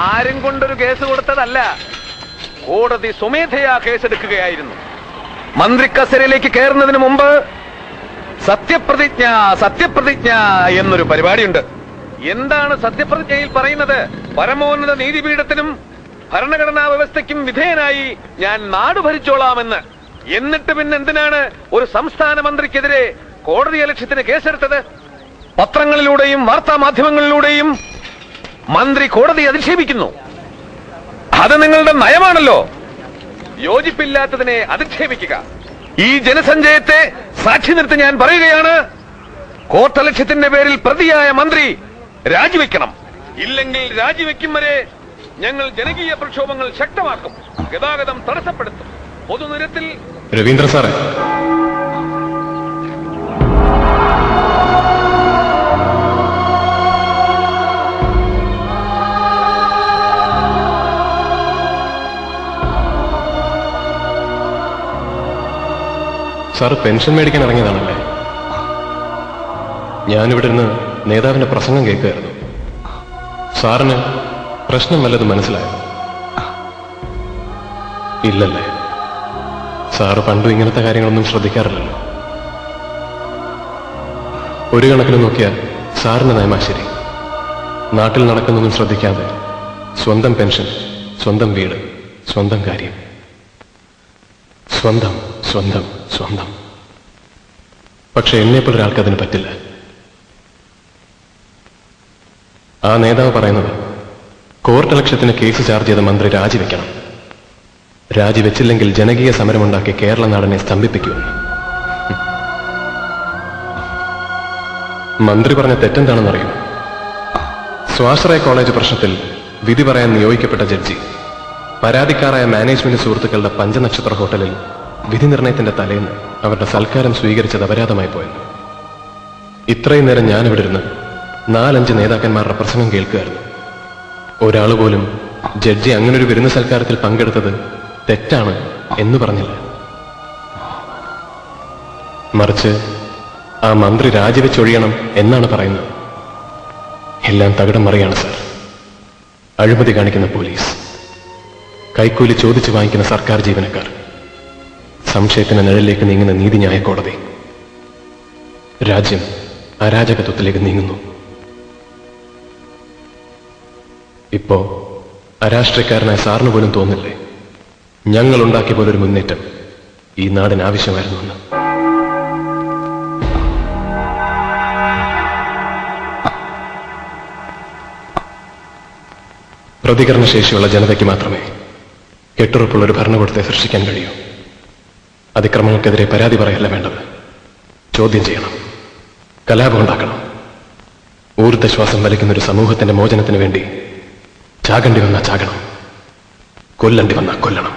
ആരും കൊണ്ടൊരു കേസ് കൊടുത്തതല്ല, കോടതി സ്വമേധയാ കേസെടുക്കുകയായിരുന്നു. മന്ത്രി കസേരയിലേക്ക് കയറുന്നതിന് മുമ്പ് സത്യപ്രതിജ്ഞ എന്നൊരു പരിപാടിയുണ്ട്. എന്താണ് സത്യപ്രതിജ്ഞയിൽ പറയുന്നത്? പരമോന്നത നീതിപീഠത്തിനും ഭരണഘടനാ വ്യവസ്ഥയ്ക്കും വിധേയനായി ഞാൻ നാട് ഭരിച്ചോളാമെന്ന്. എന്നിട്ട് പിന്നെ എന്തിനാണ് ഒരു സംസ്ഥാന മന്ത്രിക്കെതിരെ കോടതിയലക്ഷ്യത്തിന് കേസെടുത്തത്? പത്രങ്ങളിലൂടെയും വാർത്താ മാധ്യമങ്ങളിലൂടെയും മന്ത്രി കോടതി അധിക്ഷേപിക്കുന്നു. അത് നിങ്ങളുടെ നയമാണല്ലോ. യോജിപ്പില്ലാത്തതിനെ അധിക്ഷേപിക്കുക. ഈ ജനസഞ്ചയത്തെ സാക്ഷി നിർത്തി ഞാൻ പറയുകയാണ്, കോർട്ടലക്ഷ്യത്തിന്റെ പേരിൽ പ്രതിയായ മന്ത്രി രാജിവെക്കണം. ഇല്ലെങ്കിൽ രാജിവെക്കും വരെ ഞങ്ങൾ ജനകീയ പ്രക്ഷോഭങ്ങൾ ശക്തമാക്കും, ഗതാഗതം തടസ്സപ്പെടുത്തും, പൊതുനിരത്തിൽ. രവീന്ദ്ര സാറേ, സാറ് പെൻഷൻ മേടിക്കാൻ ഇറങ്ങിയതാണല്ലേ? ഞാനിവിടെ നിന്ന് നേതാവിന്റെ പ്രസംഗം കേൾക്കുകയായിരുന്നു. സാറിന് പ്രശ്നം വല്ലതും മനസ്സിലായോ? ഇല്ലല്ലേ? സാറ് പണ്ടും ഇങ്ങനത്തെ കാര്യങ്ങളൊന്നും ശ്രദ്ധിക്കാറില്ലല്ലോ. ഒരു കണക്കിന് നോക്കിയാൽ സാറിന്റെ നയമാ ശരി. നാട്ടിൽ നടക്കുന്നൊന്നും ശ്രദ്ധിക്കാതെ സ്വന്തം പെൻഷൻ, സ്വന്തം വീട്, സ്വന്തം കാര്യം, സ്വന്തം സ്വന്തം സ്വന്തം. പക്ഷെ എന്നെപ്പോലെ ഒരാൾക്ക് അതിന് പറ്റില്ല. ആ നേതാവ് പറയുന്നത് കോർട്ടലക്ഷ്യത്തിന് കേസ് ചാർജ് ചെയ്ത മന്ത്രി രാജിവെക്കണം, രാജിവെച്ചില്ലെങ്കിൽ ജനകീയ സമരമുണ്ടാക്കി കേരള നാടിനെ സ്തംഭിപ്പിക്കുമെന്ന്. മന്ത്രി പറഞ്ഞ തെറ്റെന്താണെന്നറിയും? സ്വാശ്രയ കോളേജ് പ്രശ്നത്തിൽ വിധി പറയാൻ നിയോഗിക്കപ്പെട്ട ജഡ്ജി പരാതിക്കാരായ മാനേജ്മെന്റ് സുഹൃത്തുക്കളുടെ പഞ്ചനക്ഷത്ര ഹോട്ടലിൽ വിധി നിർണയത്തിന്റെ തലേന്ന് അവരുടെ സൽക്കാരം സ്വീകരിച്ചത് അപരാധമായി പോയെന്ന്. ഇത്രയും നേരം ഞാനിവിടെ ഇരുന്ന് 4-5 നേതാക്കന്മാരുടെ പ്രസംഗം കേൾക്കുകയായിരുന്നു. ഒരാൾ പോലും ജഡ്ജി അങ്ങനൊരു വിരുന്ന് സൽക്കാരത്തിൽ പങ്കെടുത്തത് തെറ്റാണ് എന്ന് പറഞ്ഞില്ല. മറിച്ച് ആ മന്ത്രി രാജിവെച്ചൊഴിയണം എന്നാണ് പറയുന്നത്. എല്ലാം തകിടം മറിയാണ് സാർ. അഴിമതി കാണിക്കുന്ന പോലീസ്, കൈക്കൂലി ചോദിച്ചു വാങ്ങിക്കുന്ന സർക്കാർ ജീവനക്കാർ, സംശയത്തിന് നിഴലിലേക്ക് നീങ്ങുന്ന നീതിന്യായ കോടതി. രാജ്യം അരാജകത്വത്തിലേക്ക് നീങ്ങുന്നു. ഇപ്പോ അരാഷ്ട്രീയക്കാരനായ സാറിന് പോലും തോന്നില്ലേ ഞങ്ങൾ ഉണ്ടാക്കിയ പോലൊരു മുന്നേറ്റം ഈ നാടിന് ആവശ്യമായിരുന്നു എന്ന്? പ്രതികരണശേഷിയുള്ള ജനതയ്ക്ക് മാത്രമേ കെട്ടുറപ്പുള്ള ഒരു ഭരണകൂടത്തെ സൃഷ്ടിക്കാൻ കഴിയൂ. അതിക്രമങ്ങൾക്കെതിരെ പരാതി പറയല്ല വേണ്ടത്, ചോദ്യം ചെയ്യണം, കലാപമുണ്ടാക്കണം. ഊർദ്ധശ്വാസം വലിക്കുന്ന ഒരു സമൂഹത്തിന്റെ മോചനത്തിന് വേണ്ടി ചാകേണ്ടി വന്നാൽ ചാകണം, കൊല്ലണ്ടി വന്നാൽ കൊല്ലണം.